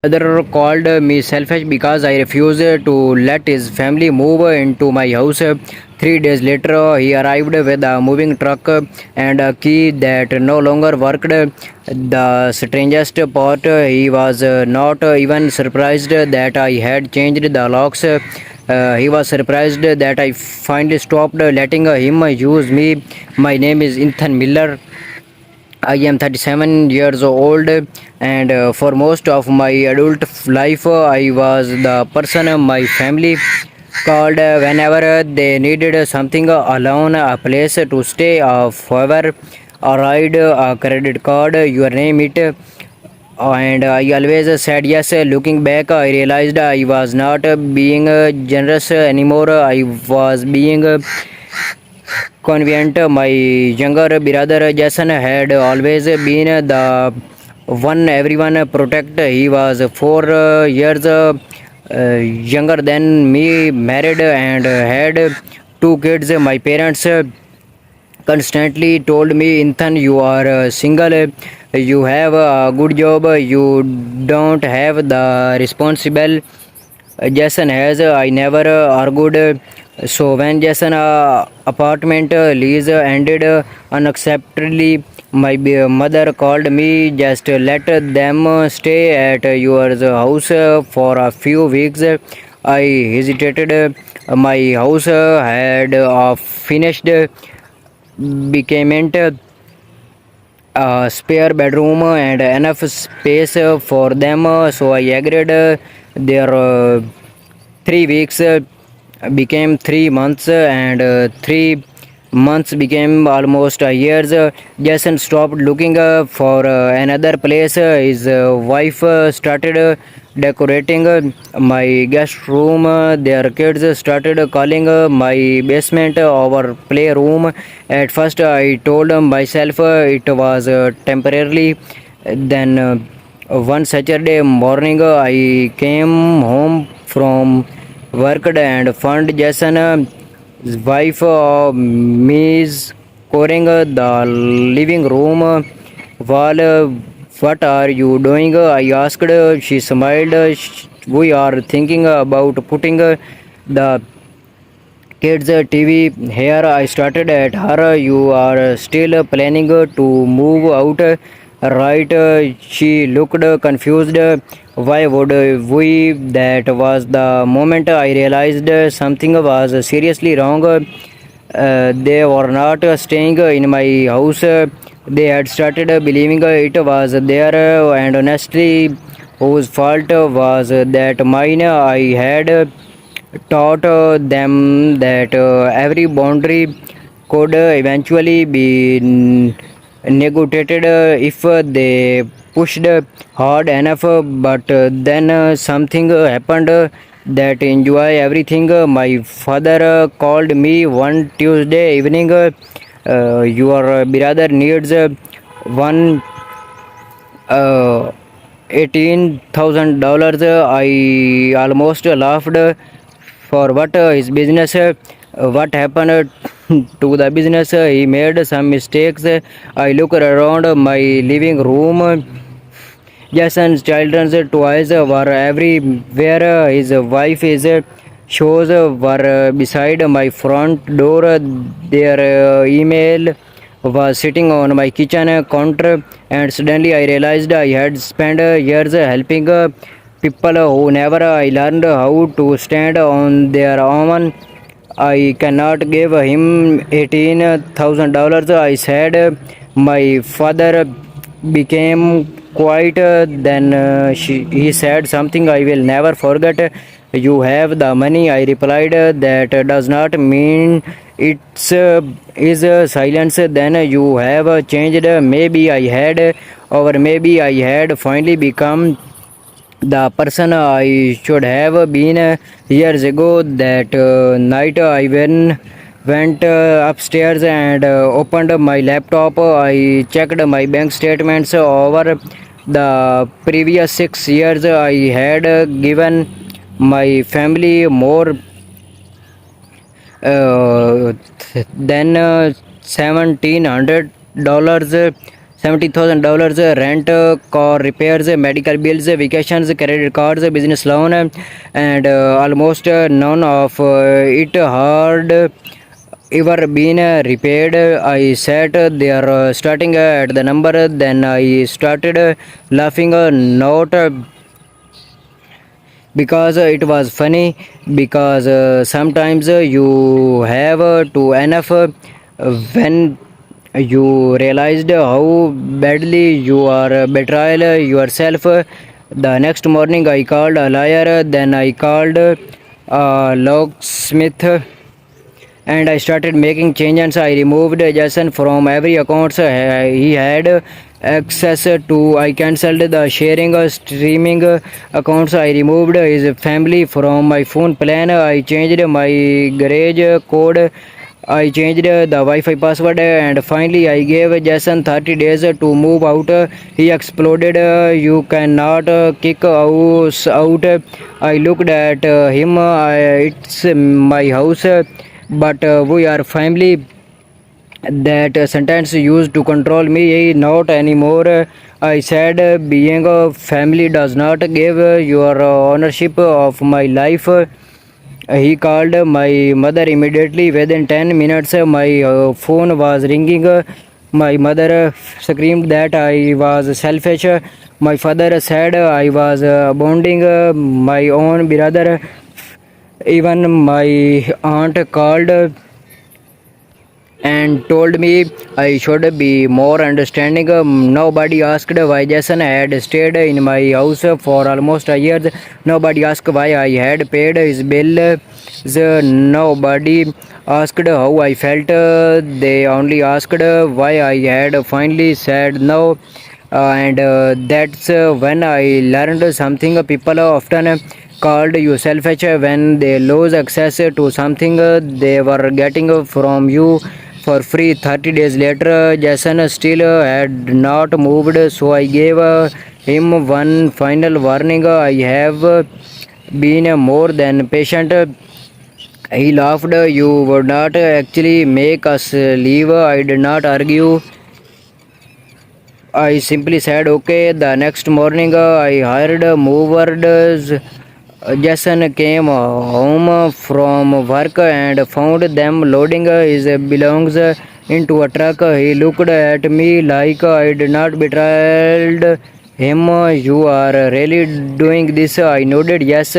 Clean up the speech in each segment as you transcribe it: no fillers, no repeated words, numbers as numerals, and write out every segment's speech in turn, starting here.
Brother called me selfish because I refused to let his family move into my house. 3 days later, he arrived with a moving truck and a key that no longer worked. The strangest part, he was not even surprised that I had changed the locks. He was surprised that I finally stopped letting him use me. My name is Ethan Miller. I am 37 years old, and for most of my adult life, I was the person my family called whenever they needed something alone, a place to stay, forever, a ride, a credit card, your name it. And I always said yes. Looking back, I realized I was not being generous anymore. I was being convenient. My younger brother Jason had always been the one everyone protect. He was 4 years younger than me, married and had 2 kids. My parents constantly told me, Ethan, you are single, you have a good job, you don't have the responsible Jason has. I never argued. So when Jason apartment lease ended unacceptably, my mother called me. Just let them stay at your house for a few weeks. I hesitated. My house had finished became a spare bedroom and enough space for them, so I agreed. Their 3 weeks became 3 months, and 3 months became almost a year. Jason stopped looking for another place. His wife started decorating my guest room. Their kids started calling my basement our playroom. At first, I told myself it was temporarily. Then, one Saturday morning, I came home from work and found Jason, his wife, Miss scoring the living room wall. What are you doing? I asked. She smiled. We are thinking about putting the kids TV here. I started at her. You are still planning to move out, right? She looked confused. Why would we? That was the moment I realized something was seriously wrong. They were not staying in my house. They had started believing it was there, and honestly, whose fault was that mine? I had taught them that every boundary could eventually be negotiated if they pushed hard enough. But then something happened that enjoy everything. My father called me one Tuesday evening. Your brother needs one $18,000. I almost laughed. For what? His business? What happened to the business? He made some mistakes. I look around my living room. Jason's children's toys were everywhere. His wife's shows were beside my front door. Their email was sitting on my kitchen counter, and suddenly I realized I had spent years helping people who never I learned how to stand on their own. I cannot give him $18,000. I said. My father became quiet. Then he said something I will never forget. You have the money. I replied. That does not mean it's is silence. Then you have changed. Maybe I had, or maybe I had finally become the person I should have been years ago. That night I went upstairs and opened my laptop. I checked my bank statements over the previous 6 years. I had given my family more than $1,700. $70,000 rent, car repairs, medical bills, vacations, credit cards, business loan, and almost none of it had ever been repaid. I sat there starting at the number, then I started laughing, not because it was funny, because sometimes you have to enough when you realized how badly you are betrayal yourself. The next morning I called a liar, then I called a locksmith, and I started making changes. I removed Jason from every account he had access to. I cancelled the sharing streaming accounts. I removed his family from my phone plan. I changed my garage code. I changed the Wi-Fi password, and finally I gave Jason 30 days to move out. He exploded. You cannot kick us out. I looked at him. It's my house, but we are family. That sentence used to control me, not anymore. I said, being a family does not give your ownership of my life. He called my mother immediately. Within 10 minutes, my phone was ringing. My mother screamed that I was selfish. My father said I was bonding my own brother. Even my aunt called and told me I should be more understanding. Nobody asked why Jason had stayed in my house for almost a year. Nobody asked why I had paid his bill. Nobody asked how I felt. They only asked why I had finally said no. And that's when I learned something. People often called you selfish when they lose access to something they were getting from you for free. 30 days later, Jason still had not moved, so I gave him one final warning. I have been more than patient. He laughed. You would not actually make us leave. I did not argue. I simply said okay. The next morning, I hired movers. Jason came home from work and found them loading his belongings into a truck. He looked at me like I did not betrayed him. You are really doing this? I nodded yes.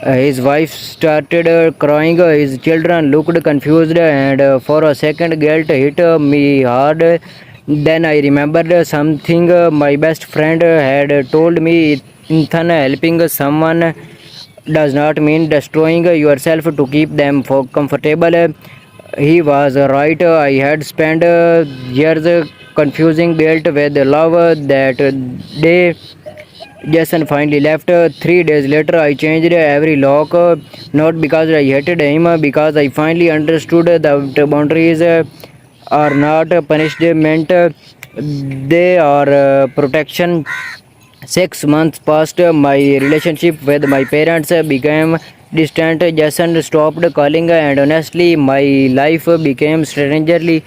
His wife started crying. His children looked confused, and for a second, guilt hit me hard. Then I remembered something my best friend had told me. Ethan, helping someone does not mean destroying yourself to keep them comfortable. He was right. I had spent years confusing guilt with love. That day, Jason finally left. 3 days later, I changed every lock, not because I hated him, because I finally understood that boundaries are not punishment, they are protection. 6 months passed. My relationship with my parents became distant. Jason stopped calling, and honestly, my life became strangely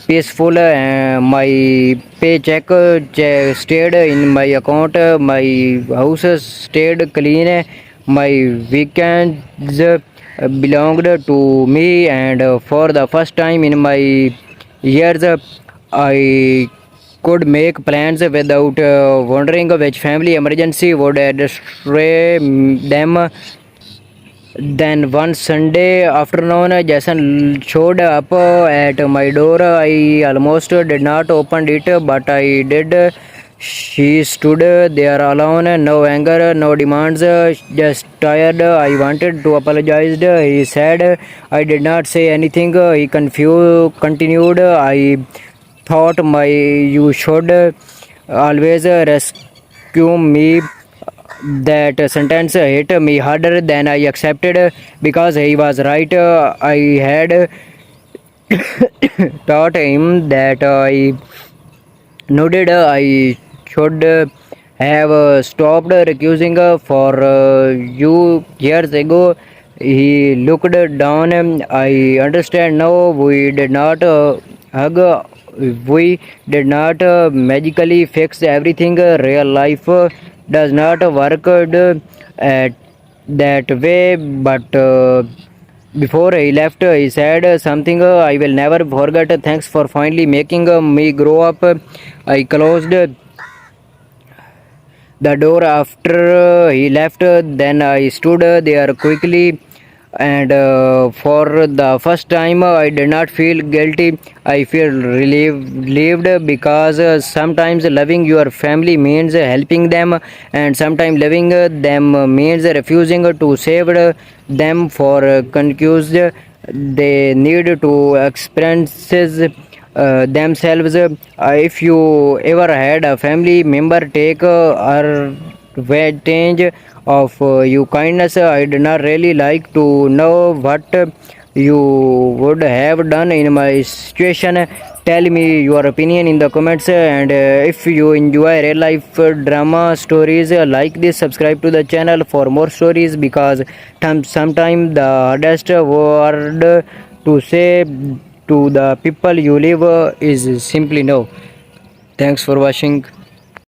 peaceful. My paycheck stayed in my account. My house stayed clean. My weekends belonged to me, and for the first time in my years, I could make plans without wondering which family emergency would destroy them. Then one Sunday afternoon, Jason showed up at my door. I almost did not open it, but I did. She stood there alone, no anger, no demands, just tired. I wanted to apologize. He said I did not say anything. He continued. I thought my you should always rescue me. That sentence hit me harder than I accepted because he was right. I had taught him that. I noted I should have stopped recusing for you years ago. He looked down. I understand now. We did not hug. We did not magically fix everything. Real life does not work at that way, but before he left, he said something I will never forget. Thanks for finally making me grow up. I closed the door after he left. Then I stood there quickly, and for the first time, I did not feel guilty. I feel relieved because sometimes loving your family means helping them, and sometimes loving them means refusing to save them for confused. They need to experiences themselves. If you ever had a family member take advantage of you kindness, I did not really like to know what you would have done in my situation. Tell me your opinion in the comments, and if you enjoy real life drama stories like this, subscribe to the channel for more stories, because sometimes the hardest word to say to the people you live is simply no. Thanks for watching.